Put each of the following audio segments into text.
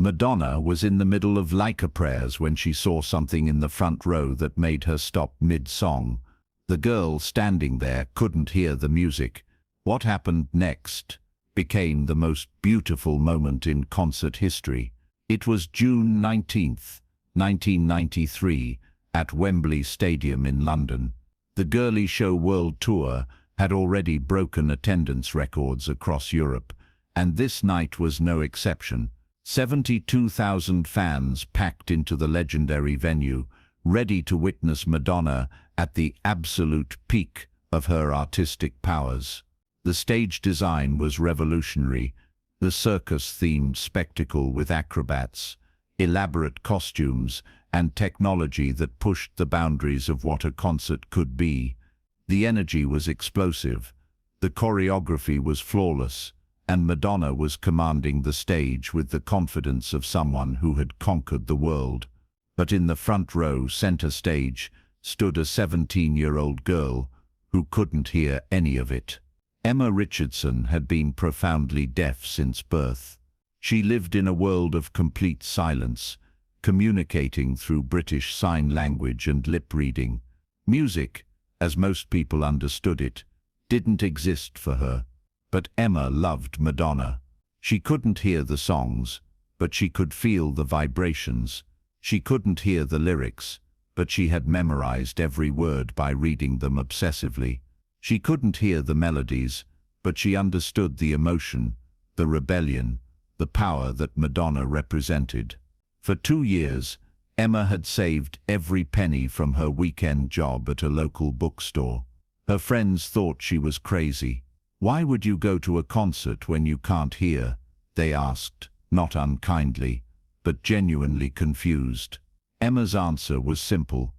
Madonna was in the middle of Leica prayers when she saw something in the front row that made her stop mid-song. The girl standing there couldn't hear the music. What happened next became the most beautiful moment in concert history. It was June 19th, 1993, at Wembley Stadium in London. The Girlie Show World Tour had already broken attendance records across Europe, and this night was no exception. 72,000 fans packed into the legendary venue, ready to witness Madonna at the absolute peak of her artistic powers. The stage design was revolutionary, the circus-themed spectacle with acrobats, elaborate costumes, and technology that pushed the boundaries of what a concert could be. The energy was explosive, the choreography was flawless, and Madonna was commanding the stage with the confidence of someone who had conquered the world. But in the front row, center stage, stood a 17-year-old girl who couldn't hear any of it. Emma Richardson had been profoundly deaf since birth. She lived in a world of complete silence, communicating through British Sign Language and lip reading. Music, as most people understood it, didn't exist for her. But Emma loved Madonna. She couldn't hear the songs, but she could feel the vibrations. She couldn't hear the lyrics, but she had memorized every word by reading them obsessively. She couldn't hear the melodies, but she understood the emotion, the rebellion, the power that Madonna represented. For 2 years, Emma had saved every penny from her weekend job at a local bookstore. Her friends thought she was crazy. "Why would you go to a concert when you can't hear?" they asked, not unkindly, but genuinely confused. Emma's answer was simple.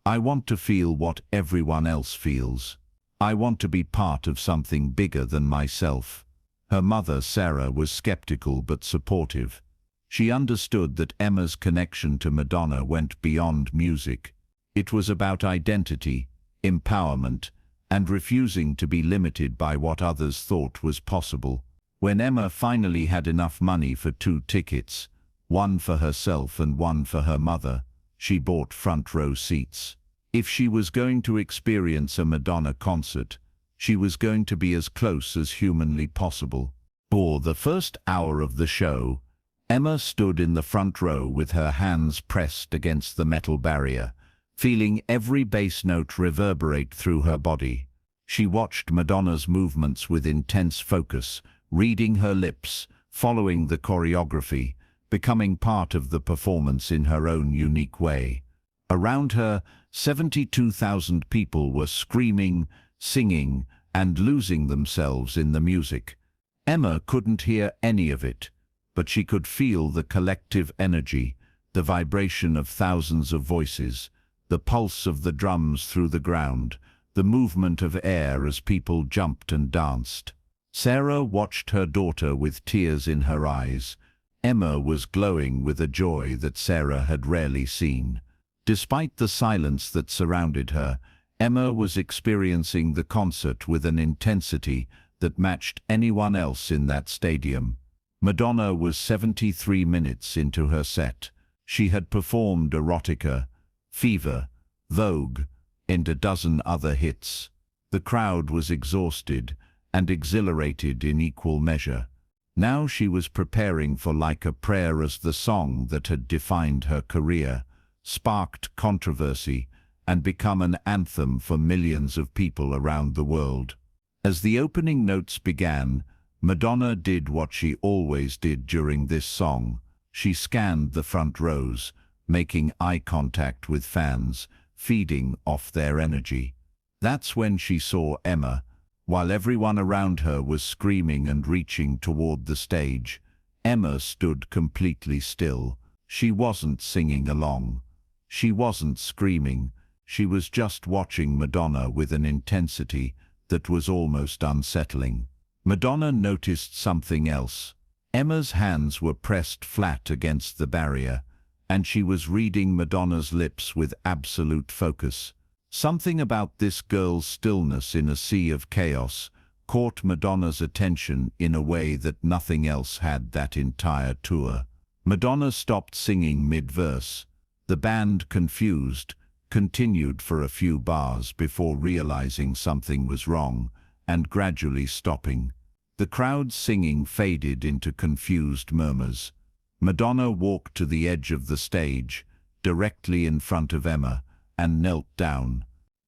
"I want to feel what everyone else feels. I want to be part of something bigger than myself." Her mother, Sarah, was skeptical but supportive. She understood that Emma's connection to Madonna went beyond music. It was about identity, empowerment, and refusing to be limited by what others thought was possible. When Emma finally had enough money for 2 tickets, one for herself and one for her mother, she bought front row seats. If she was going to experience a Madonna concert, she was going to be as close as humanly possible. For the first hour of the show, Emma stood in the front row with her hands pressed against the metal barrier, feeling every bass note reverberate through her body. She watched Madonna's movements with intense focus, reading her lips, following the choreography, becoming part of the performance in her own unique way. Around her, 72,000 people were screaming, singing, and losing themselves in the music. Emma couldn't hear any of it, but she could feel the collective energy, the vibration of thousands of voices, the pulse of the drums through the ground, the movement of air as people jumped and danced. Sarah watched her daughter with tears in her eyes. Emma was glowing with a joy that Sarah had rarely seen. Despite the silence that surrounded her, Emma was experiencing the concert with an intensity that matched anyone else in that stadium. Madonna was 73 minutes into her set. She had performed Erotica, Fever, Vogue, and a dozen other hits. The crowd was exhausted and exhilarated in equal measure. Now she was preparing for Like a Prayer as the song that had defined her career, sparked controversy, and become an anthem for millions of people around the world. As the opening notes began, Madonna did what she always did during this song. She scanned the front rows, making eye contact with fans, feeding off their energy. That's when she saw Emma. While everyone around her was screaming and reaching toward the stage, Emma stood completely still. She wasn't singing along. She wasn't screaming. She was just watching Madonna with an intensity that was almost unsettling. Madonna noticed something else. Emma's hands were pressed flat against the barrier, and she was reading Madonna's lips with absolute focus. Something about this girl's stillness in a sea of chaos caught Madonna's attention in a way that nothing else had that entire tour. Madonna stopped singing mid-verse. The band, confused, continued for a few bars before realizing something was wrong and gradually stopping. The crowd's singing faded into confused murmurs. Madonna walked to the edge of the stage, directly in front of Emma, and knelt down.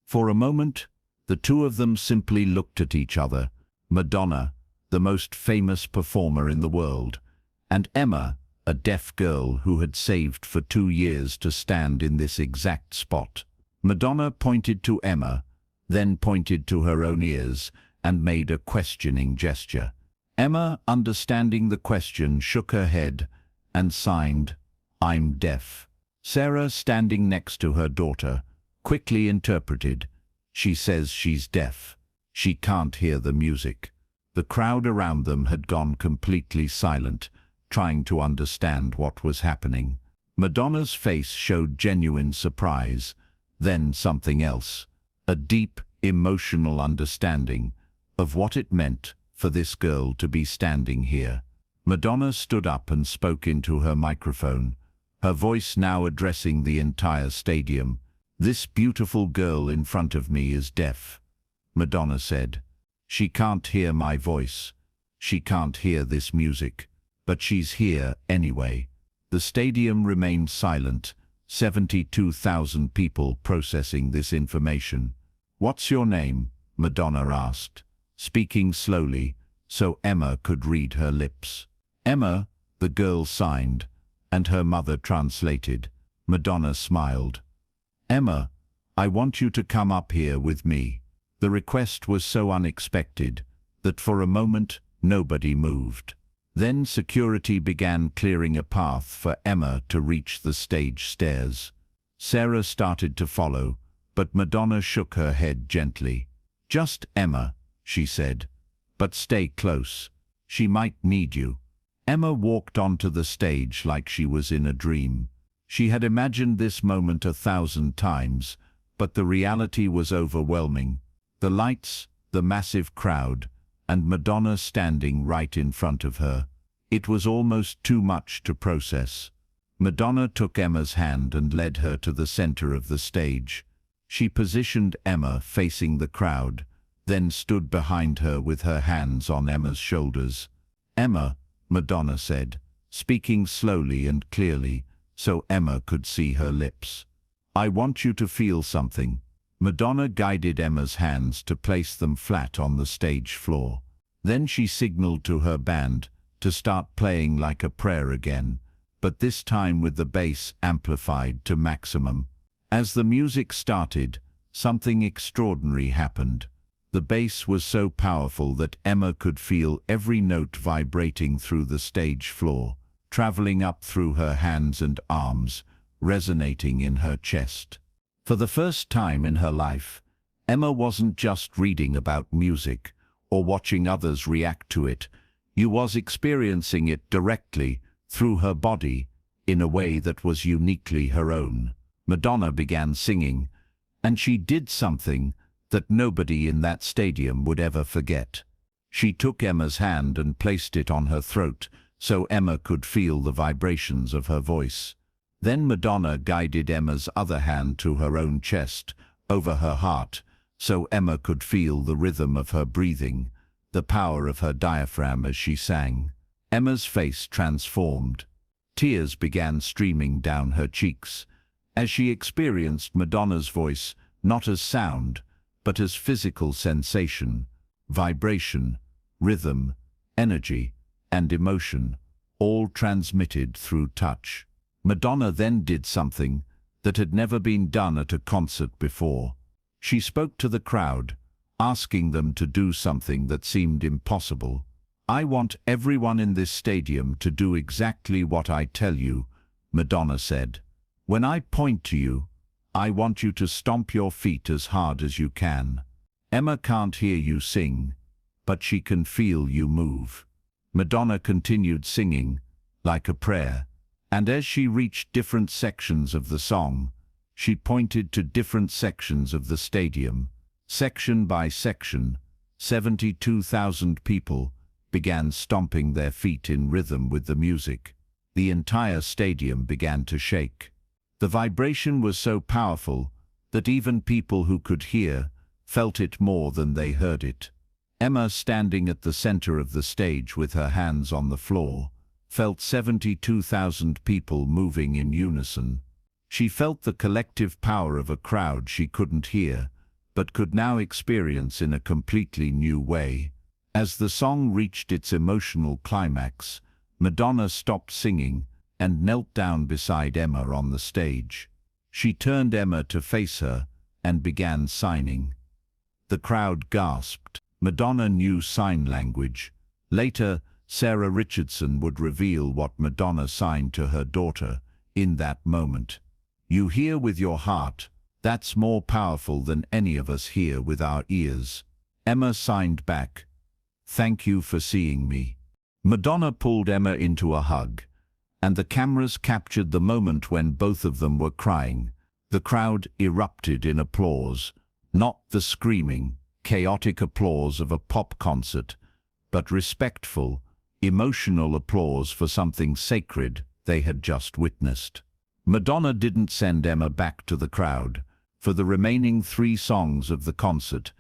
For a moment, the two of them simply looked at each other. Madonna, the most famous performer in the world, and Emma, a deaf girl who had saved for 2 years to stand in this exact spot. Madonna pointed to Emma, then pointed to her own ears, and made a questioning gesture. Emma, understanding the question, shook her head and signed, "I'm deaf." Sarah, standing next to her daughter, quickly interpreted, "She says she's deaf. She can't hear the music." The crowd around them had gone completely silent, trying to understand what was happening. Madonna's face showed genuine surprise, then something else, a deep, emotional understanding of what it meant for this girl to be standing here. Madonna stood up and spoke into her microphone, her voice now addressing the entire stadium. "This beautiful girl in front of me is deaf," Madonna said. "She can't hear my voice. She can't hear this music. But she's here anyway." The stadium remained silent, 72,000 people processing this information. "What's your name?" Madonna asked, speaking slowly so Emma could read her lips. "Emma," the girl signed, and her mother translated. Madonna smiled. "Emma, I want you to come up here with me." The request was so unexpected that for a moment nobody moved. Then security began clearing a path for Emma to reach the stage stairs. Sarah started to follow, but Madonna shook her head gently. "Just Emma," she said, "but stay close. She might need you." Emma walked onto the stage like she was in a dream. She had imagined this moment 1,000 times, but the reality was overwhelming. The lights, the massive crowd, and Madonna standing right in front of her. It was almost too much to process. Madonna took Emma's hand and led her to the center of the stage. She positioned Emma facing the crowd, then stood behind her with her hands on Emma's shoulders. "Emma," Madonna said, speaking slowly and clearly so Emma could see her lips. "I want you to feel something." Madonna guided Emma's hands to place them flat on the stage floor. Then she signaled to her band to start playing like a prayer again, but this time with the bass amplified to maximum. As the music started, something extraordinary happened. The bass was so powerful that Emma could feel every note vibrating through the stage floor, traveling up through her hands and arms, resonating in her chest. For the first time in her life, Emma wasn't just reading about music or watching others react to it. She was experiencing it directly through her body in a way that was uniquely her own. Madonna began singing, and she did something that nobody in that stadium would ever forget. She took Emma's hand and placed it on her throat so Emma could feel the vibrations of her voice. Then Madonna guided Emma's other hand to her own chest, over her heart, so Emma could feel the rhythm of her breathing, the power of her diaphragm as she sang. Emma's face transformed. Tears began streaming down her cheeks as she experienced Madonna's voice not as sound, but as physical sensation, vibration, rhythm, energy, and emotion, all transmitted through touch. Madonna then did something that had never been done at a concert before. She spoke to the crowd, asking them to do something that seemed impossible. "I want everyone in this stadium to do exactly what I tell you," Madonna said. "When I point to you, I want you to stomp your feet as hard as you can. Emma can't hear you sing, but she can feel you move." Madonna continued singing, like a prayer, and as she reached different sections of the song, she pointed to different sections of the stadium. Section by section, 72,000 people began stomping their feet in rhythm with the music. the entire stadium began to shake. The vibration was so powerful that even people who could hear felt it more than they heard it. Emma, standing at the center of the stage with her hands on the floor, felt 72,000 people moving in unison. She felt the collective power of a crowd she couldn't hear, but could now experience in a completely new way. As the song reached its emotional climax, Madonna stopped singing and knelt down beside Emma on the stage. She turned Emma to face her and began signing. The crowd gasped. Madonna knew sign language. Later, Sarah Richardson would reveal what Madonna signed to her daughter in that moment. "You hear with your heart. That's more powerful than any of us hear with our ears." Emma signed back, "Thank you for seeing me." Madonna pulled Emma into a hug, and the cameras captured the moment when both of them were crying. The crowd erupted in applause, not the screaming, chaotic applause of a pop concert, but respectful, emotional applause for something sacred they had just witnessed. Madonna didn't send Emma back to the crowd. For the remaining 3 songs of the concert,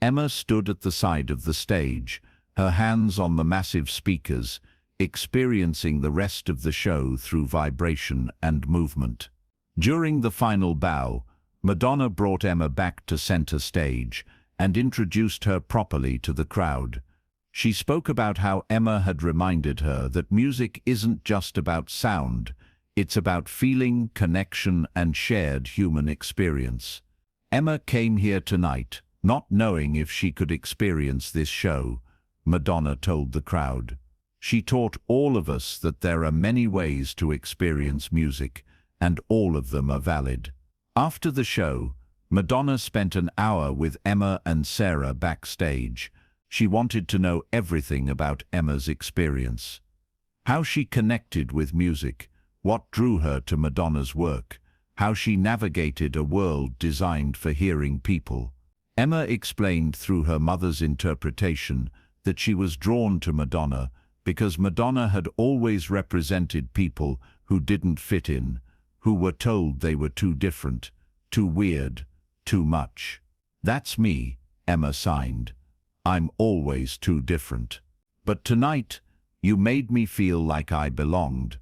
Emma stood at the side of the stage, her hands on the massive speakers, experiencing the rest of the show through vibration and movement. During the final bow, Madonna brought Emma back to center stage and introduced her properly to the crowd. She spoke about how Emma had reminded her that music isn't just about sound, it's about feeling, connection, and shared human experience. Emma came here tonight, not knowing if she could experience this show, Madonna told the crowd. She taught all of us that there are many ways to experience music, and all of them are valid. After the show, Madonna spent an hour with Emma and Sarah backstage. She wanted to know everything about Emma's experience. How she connected with music, what drew her to Madonna's work, how she navigated a world designed for hearing people. Emma explained through her mother's interpretation that she was drawn to Madonna because Madonna had always represented people who didn't fit in, who were told they were too different, too weird, too much. "That's me," Emma signed. "I'm always too different. But tonight, you made me feel like I belonged."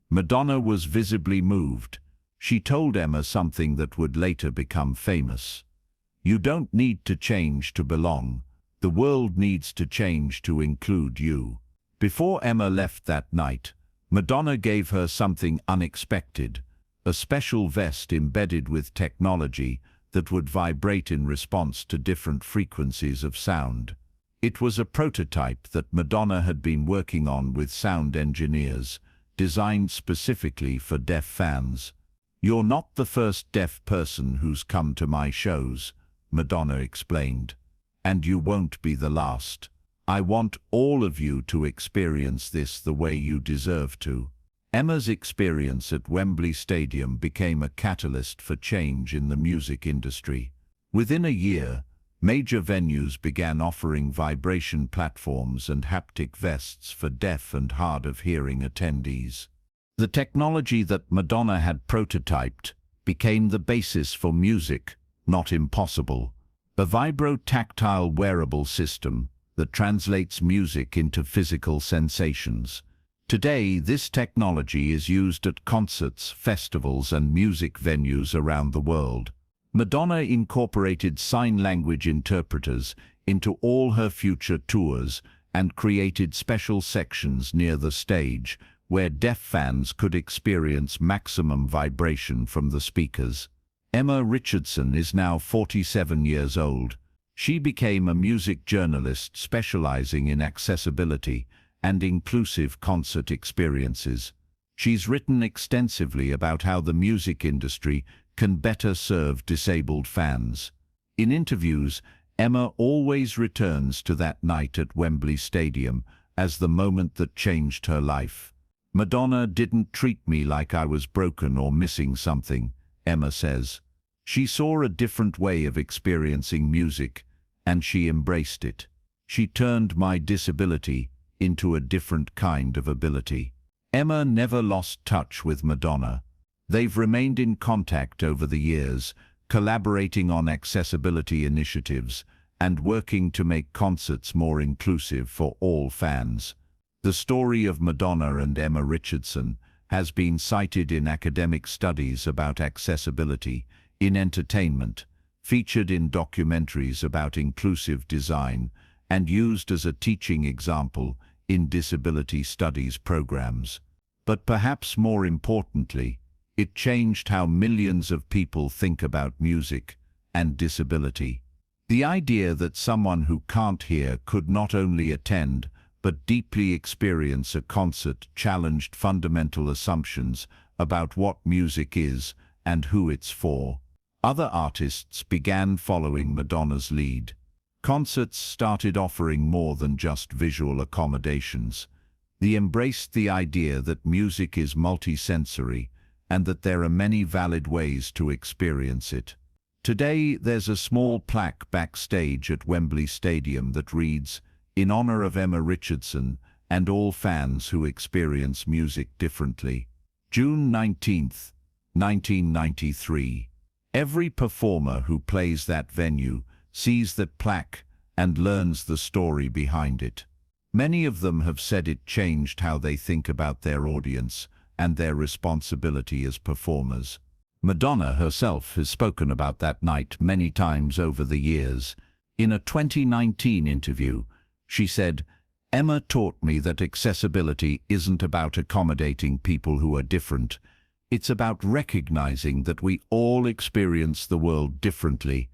Madonna was visibly moved. She told Emma something that would later become famous. "You don't need to change to belong. The world needs to change to include you." Before Emma left that night, Madonna gave her something unexpected, a special vest embedded with technology that would vibrate in response to different frequencies of sound. It was a prototype that Madonna had been working on with sound engineers, designed specifically for deaf fans. "You're not the first deaf person who's come to my shows," Madonna explained, "and you won't be the last. I want all of you to experience this the way you deserve to." Emma's experience at Wembley Stadium became a catalyst for change in the music industry. Within a year, major venues began offering vibration platforms and haptic vests for deaf and hard-of-hearing attendees. The technology that Madonna had prototyped became the basis for music, not impossible. A vibro-tactile wearable system that translates music into physical sensations. Today, this technology is used at concerts, festivals, and music venues around the world. Madonna incorporated sign language interpreters into all her future tours and created special sections near the stage where deaf fans could experience maximum vibration from the speakers. Emma Richardson is now 47 years old. She became a music journalist specializing in accessibility and inclusive concert experiences. She's written extensively about how the music industry can better serve disabled fans. In interviews, Emma always returns to that night at Wembley Stadium as the moment that changed her life. "Madonna didn't treat me like I was broken or missing something," Emma says. "She saw a different way of experiencing music, and she embraced it. She turned my disability into a different kind of ability." Emma never lost touch with Madonna. They've remained in contact over the years, collaborating on accessibility initiatives and working to make concerts more inclusive for all fans. The story of Madonna and Emma Richardson has been cited in academic studies about accessibility, in entertainment, featured in documentaries about inclusive design, and used as a teaching example in disability studies programs. But perhaps more importantly, it changed how millions of people think about music and disability. The idea that someone who can't hear could not only attend but deeply experience a concert challenged fundamental assumptions about what music is and who it's for. Other artists began following Madonna's lead. Concerts started offering more than just visual accommodations. They embraced the idea that music is multisensory and that there are many valid ways to experience it. Today, there's a small plaque backstage at Wembley Stadium that reads, "In honor of Emma Richardson and all fans who experience music differently." June 19th, 1993. Every performer who plays that venue sees that plaque and learns the story behind it. Many of them have said it changed how they think about their audience and their responsibility as performers. Madonna herself has spoken about that night many times over the years. In a 2019 interview, she said, "Emma taught me that accessibility isn't about accommodating people who are different. It's about recognizing that we all experience the world differently,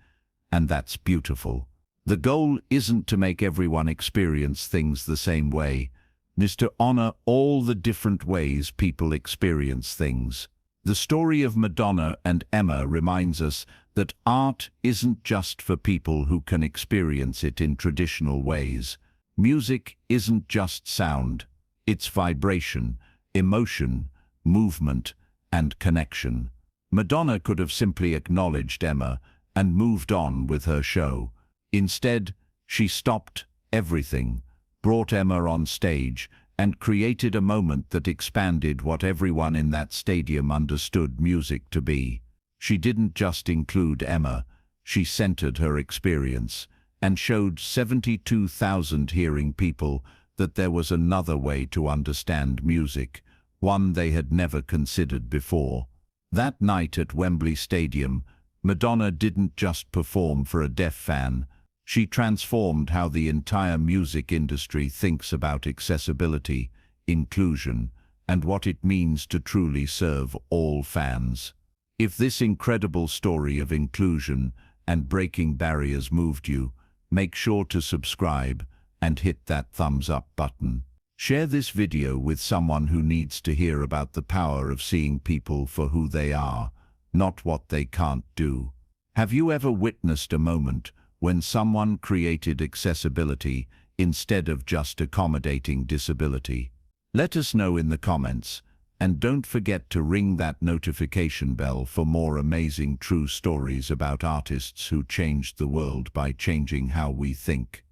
and that's beautiful. The goal isn't to make everyone experience things the same way, it's to honor all the different ways people experience things." The story of Madonna and Emma reminds us that art isn't just for people who can experience it in traditional ways. Music isn't just sound, it's vibration, emotion, movement, and connection. Madonna could have simply acknowledged Emma and moved on with her show. Instead, she stopped everything, brought Emma on stage, and created a moment that expanded what everyone in that stadium understood music to be. She didn't just include Emma, she centered her experience and showed 72,000 hearing people that there was another way to understand music, one they had never considered before. That night at Wembley Stadium, Madonna didn't just perform for a deaf fan, she transformed how the entire music industry thinks about accessibility, inclusion, and what it means to truly serve all fans. If this incredible story of inclusion and breaking barriers moved you, make sure to subscribe and hit that thumbs up button. Share this video with someone who needs to hear about the power of seeing people for who they are, not what they can't do. Have you ever witnessed a moment when someone created accessibility instead of just accommodating disability? Let us know in the comments, and don't forget to ring that notification bell for more amazing true stories about artists who changed the world by changing how we think.